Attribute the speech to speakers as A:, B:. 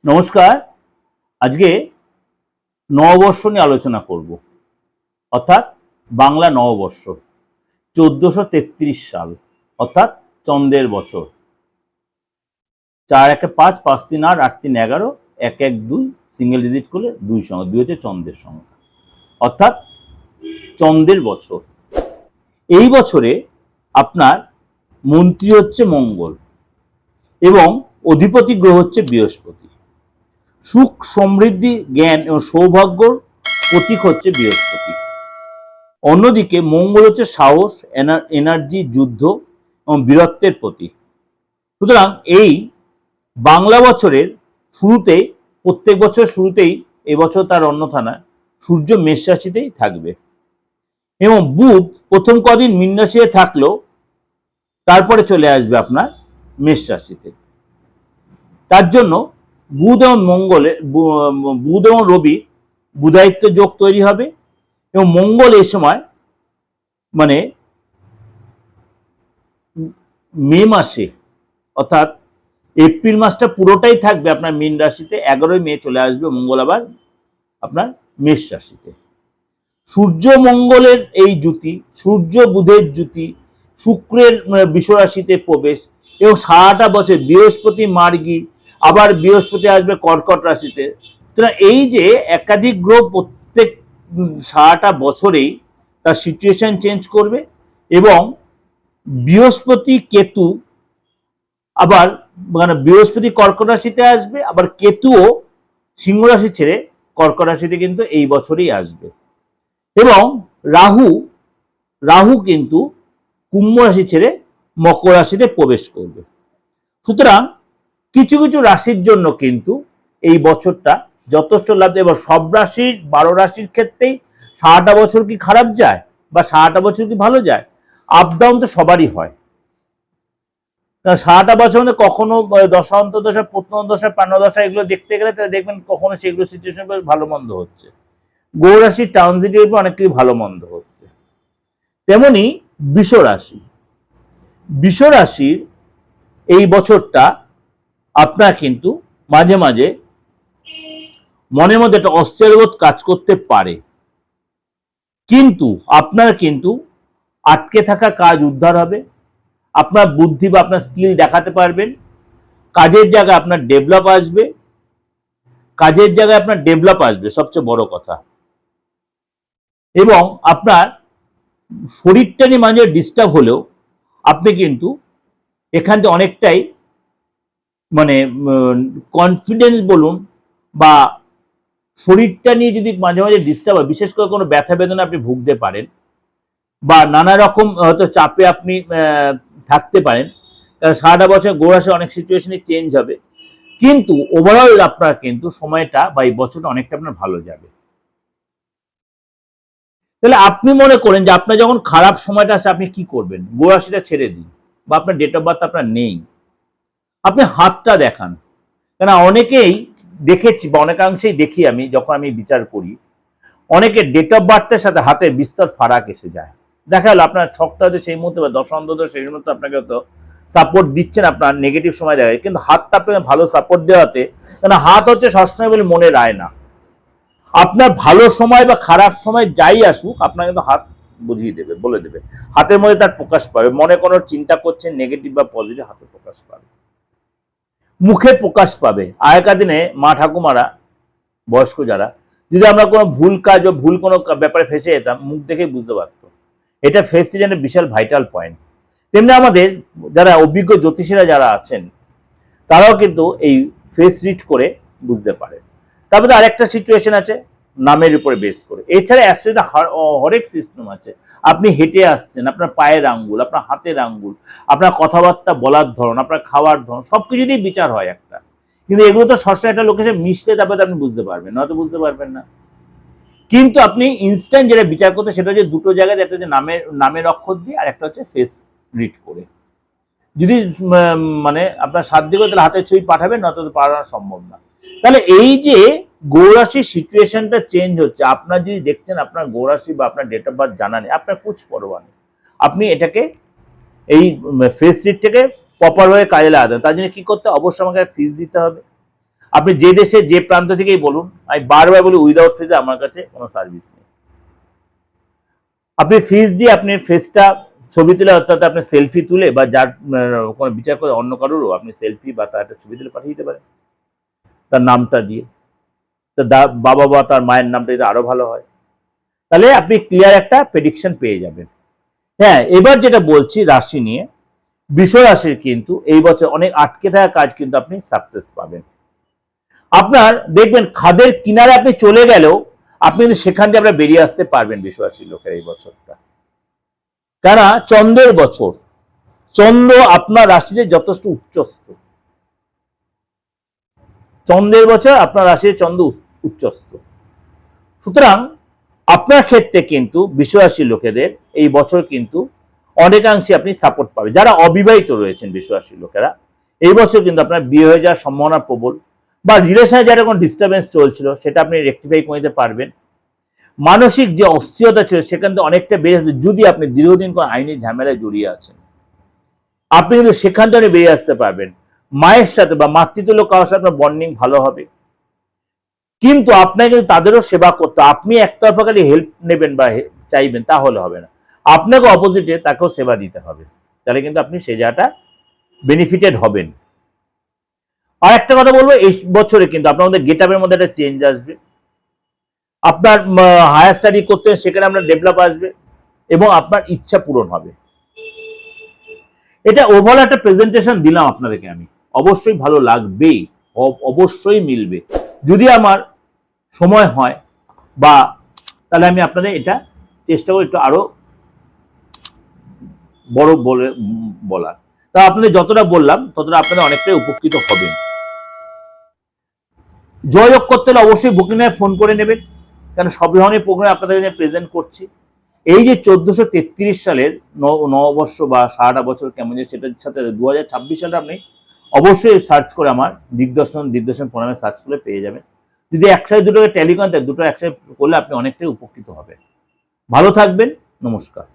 A: নমস্কার। আজকে নববর্ষ নিয়ে আলোচনা করব, অর্থাৎ বাংলা নববর্ষ 1433 সাল, অর্থাৎ চন্দ্রের বছর। 4 1 5 5 3 8 8 3 11 1 1 2 সিঙ্গেল ডিজিট করলে 2 সংখ্যা, 2 হচ্ছে চন্দ্রের সংখ্যা, অর্থাৎ চন্দ্রের বছর। এই বছরে আপনার মন্ত্রী হচ্ছে মঙ্গল এবং অধিপতি গ্রহ হচ্ছে বৃহস্পতি। সুখ, সমৃদ্ধি, জ্ঞান এবং সৌভাগ্যর প্রতীক হচ্ছে বৃহস্পতি। অন্যদিকে মঙ্গল হচ্ছে সাহস, এনার্জি, যুদ্ধ এবং বীরত্বের প্রতীক। সুতরাং এই বাংলা বছরের শুরুতেই, প্রত্যেক বছর শুরুতেই এবছর তার অন্যথা না, সূর্য মেষ রাশিতেই থাকবে এবং বুধ প্রথম কদিন মীন রাশিতে থাকলেও তারপরে চলে আসবে আপনার মেষ রাশিতে। তার জন্য বুধ এবং রবি বুধায়িত্ব যোগ তৈরি হবে এবং মঙ্গল এই সময় মানে মে মাসে, অর্থাৎ এপ্রিল মাসটা পুরোটাই থাকবে আপনার মীন রাশিতে। 11ই মে চলে আসবে মঙ্গল আবার আপনার মেষ রাশিতে। সূর্য মঙ্গলের এই জুতি, সূর্য বুধের জুতি, শুক্রের বৃষ রাশিতে প্রবেশ এবং সারাটা বছর বৃহস্পতি মার্গী, আবার বৃহস্পতি আসবে কর্কট রাশিতে। সুতরাং এই যে একাধিক গ্রহ প্রত্যেক সারাটা বছরেই তার সিচুয়েশন চেঞ্জ করবে এবং বৃহস্পতি কেতু আবার বৃহস্পতি কর্কট রাশিতে আসবে, আবার কেতুও সিংহ রাশি ছেড়ে কর্কট রাশিতে কিন্তু এই বছরই আসবে এবং রাহু কিন্তু কুম্ভ রাশি ছেড়ে মকর রাশিতে প্রবেশ করবে। সুতরাং কিছু কিছু রাশির জন্য কিন্তু এই বছরটা যথেষ্ট লাভ। এবার সব রাশির 12 রাশির ক্ষেত্রেই সারাটা বছর কি খারাপ যায় বা সারাটা বছর কি ভালো যায়? আপ ডাউন তো সবারই হয়। সারাটা বছর মধ্যে কখনো দশা অন্তর্দশা, প্রত্নদশা, প্রাণদশা এগুলো দেখতে গেলে তাহলে দেখবেন কখনো সেগুলো সিচুয়েশন ভালো মন্দ হচ্ছে, গ্রহ রাশির ট্রানজিটের উপর অনেক কিছু ভালো মন্দ হচ্ছে। তেমনি বৃষ রাশির এই বছরটা আপনার কিন্তু মাঝে মাঝে মনের মধ্যে একটা অস্থিরবোধ কাজ করতে পারে, কিন্তু আপনার কিন্তু আটকে থাকা কাজ উদ্ধার হবে, আপনার বুদ্ধি বা আপনার স্কিল দেখাতে পারবেন, কাজের জায়গায় আপনার ডেভেলপ আসবে সবচেয়ে বড় কথা। এবং আপনার শরীরটা নিয়ে মাঝে ডিস্টার্ব হলেও আপনি কিন্তু এখান থেকে অনেকটাই কনফিডেন্স বলুন বা শরীরটা নিয়ে যদি মাঝে মাঝে ডিস্টার্ব হয়, বিশেষ করে কোনো ব্যথা বেদনা আপনি ভুগতে পারেন বা নানা রকম হয়তো চাপে আপনি থাকতে পারেন, সারাটা বছর গ্রহ রাশি অনেক সিচুয়েশনে চেঞ্জ হবে, কিন্তু ওভারঅল আপনার কিন্তু সময়টা বা এই বছরটা অনেকটা আপনার ভালো যাবে। তাহলে আপনি মনে করেন যে আপনার যখন খারাপ সময়টা আসে আপনি কি করবেন? গ্রহ রাশিটা ছেড়ে দিন বা আপনার ডেট অফ বার্থ আপনার নেই, আপনি হাতটা দেখান। কেন অনেকেই দেখেছি বা অনেকাংশেই দেখি আমি যখন আমি বিচার করি, অনেকে ডেট অফ বার্থের সাথে হাতে বিস্তর ফারাক এসে যায়। দেখা গেল আপনার ছকটা হয়তো সেই মুহূর্তে বা দশা অন্তর্দশা সেই মুহূর্তে আপনাকে হয়তো সাপোর্ট দিচ্ছেন, আপনার নেগেটিভ সময় দেখায়, কিন্তু হাতটা আপনাকে ভালো সাপোর্ট দেওয়াতে, কেন হাত হচ্ছে সবসময় বলে মনে রায় না। আপনার ভালো সময় বা খারাপ সময় যাই আসুক আপনাকে কিন্তু হাত বুঝিয়ে দেবে, বলে দেবে, হাতের মধ্যে তার প্রকাশ পাবে। মনে কোনো চিন্তা করছেন নেগেটিভ বা পজিটিভ, হাতে প্রকাশ পাবে, মুখে প্রকাশ পাবে। আগেকার দিনে মা ঠাকুমারা, বয়স্ক যারা, যদি আমরা কোনো ভুল কাজ বা ভুল কোনো ব্যাপারে ফেসে যেতাম, মুখ দেখে বুঝতে পারতো। এটা ফেস রিজনের বিশাল ভাইটাল পয়েন্ট। তেমনি আমাদের যারা অভিজ্ঞ জ্যোতিষীরা যারা আছেন তারাও কিন্তু এই ফেস রিড করে বুঝতে পারে। তারপরে আরেকটা সিচুয়েশন আছে নামের উপরে বেস করে। এছাড়া অ্যাস্ট্রোলজিতে হরেক সিস্টেম আছে। আপনি হেঁটে আসছেন, আপনার পায়ের আঙ্গুল, আপনার হাতের আঙ্গুল, আপনার কথাবার্তা বলার ধরন, আপনার খাওয়ার ধরন, সবকিছু দিয়ে বিচার হয় একটা। কিন্তু এগুলো তো সবসময় একটা লোকের সাথে মিশলে তারপরে আপনি বুঝতে পারবেন, নয়তো বুঝতে পারবেন না। কিন্তু আপনি ইনস্ট্যান্ট যেটা বিচার করতে, সেটা হচ্ছে দুটো জায়গায়, একটা হচ্ছে নামের অক্ষর দিয়ে আর একটা হচ্ছে ফেস রিড করে। যদি আপনার সাধ্য করে তাহলে হাতের ছবি পাঠাবেন, নয়তো পাঠানো সম্ভব না। তাহলে এই যে গ্রহ রাশির সিচুয়েশনটা চেঞ্জ হচ্ছে, আপনার যদি দেখছেন আপনার গ্রহ রাশি বা আপনার ডেট অফ বার্থ জানা নেই, আপনার কুছ পরোয়া নেই, আপনি এটাকে এই ফেস রিড থেকে প্রপার ভাবে কাজে লাগাতেন। তার জন্য কি করতে, অবশ্যই আমাকে ফিস দিতে হবে। আপনি যে দেশে যে প্রান্ত থেকেই বলুন, আমি বারবার বলি উইদাউট ফিজে আমার কাছে কোনো সার্ভিস নেই। আপনি ফিজ দিয়ে আপনি ফেসটা ছবি তুলে, অর্থাৎ আপনি সেলফি তুলে বা যার কোনো বিচার করে অন্য কারোরও আপনি সেলফি বা তার একটা ছবি তুলে পাঠিয়ে দিতে পারেন তার নামটা দিয়ে, তার বাবা বা তার মায়ের নামটা দিতে আরো ভালো হয়। তাহলে আপনি ক্লিয়ার একটা প্রেডিকশন পেয়ে যাবেন। হ্যাঁ, এবার যেটা বলছি রাশি নিয়ে, বৃষ রাশির কিন্তু এই বছর অনেক আটকে থাকা কাজ কিন্তু আপনি সাকসেস পাবেন। আপনার দেখবেন খাদের কিনারে আপনি চলে গেলেও আপনি কিন্তু সেখান থেকে আপনার বেরিয়ে আসতে পারবেন বৃষ রাশির লোকের এই বছরটা। কেন? চন্দ্রের বছর, চন্দ্র আপনার রাশিতে যথেষ্ট উচ্চস্থ, চন্দ্রের বছর আপনার রাশিতে চন্দ্র উচ্চস্থ। সুতরাং আপনার ক্ষেত্রে কিন্তু বৃষ রাশির লোকেদের এই বছর কিন্তু অনেকাংশে আপনি সাপোর্ট পাবেন। যারা অবিবাহিত রয়েছেন বৃষ রাশির লোকেরা, এই বছর কিন্তু আপনার বিয়ে হয়ে যাওয়ার সম্ভাবনা প্রবল, বা রিলেশনে যারা কোনো ডিস্টারবেন্স চলছিল সেটা আপনি রেকটিফাই করে নিতে পারবেন। মানসিক যে অস্থিরতা ছিল সেখান থেকে অনেকটা বেড়ে আসছে। যদি আপনি দীর্ঘদিন কোনো আইনি ঝামেলায় জড়িয়ে আছেন, আপনি কিন্তু সেখান থেকে বেরিয়ে আসতে পারবেন। মায়ের সাথে বা মাতৃতুল্য কারোর সাথে আপনার বন্ডিং ভালো হবে, কিন্তু আপনাকে কিন্তু তাদেরও সেবা করতে, আপনি একতরফা খালি হেল্প নেবেন বা চাইবেন তাহলে হবে না, আপনাকে অপোজিটে তাকেও সেবা দিতে হবে, তাহলে কিন্তু আপনি সেই জায়গাটা বেনিফিটেড হবেন। আর একটা কথা বলবো, এই বছরে কিন্তু আপনার মধ্যে গেট আপের মধ্যে একটা চেঞ্জ আসবে। আপনার হায়ার স্টাডি করতে সেখানে আপনার ডেভেলপ আসবে এবং আপনার ইচ্ছা পূরণ হবে। এটা ওভারঅল একটা প্রেজেন্টেশন দিলাম আপনাদেরকে আমি, অবশ্যই ভালো লাগবেই, অবশ্যই মিলবে। যদি আমার সময় হয় বা তাহলে আমি আপনাদের এটা চেষ্টা করি একটু আরো বড় বলার। তা আপনাদের যতটা বললাম ততটা আপনাদের অনেকটাই উপকৃত হবেন। যোগাযোগ করতে হলে অবশ্যই বুকিং এ ফোন করে নেবেন, কারণ সব ধরনের প্রোগ্রাম আপনাদের কাছে প্রেজেন্ট করছি। এই যে 1433 সালের নববর্ষ বা সারাটা বছর কেমন যায় সেটার সাথে 2026 সালে আপনি অবশ্যই সার্চ করে আমার দিগদর্শন প্রোগ্রামে সার্চ করে পেয়ে যাবেন। যদি একসাথে দুটোকে ট্যালি করেন, দুটো একসাথে করলে আপনি অনেকটাই উপকৃত হবেন। ভালো থাকবেন, নমস্কার।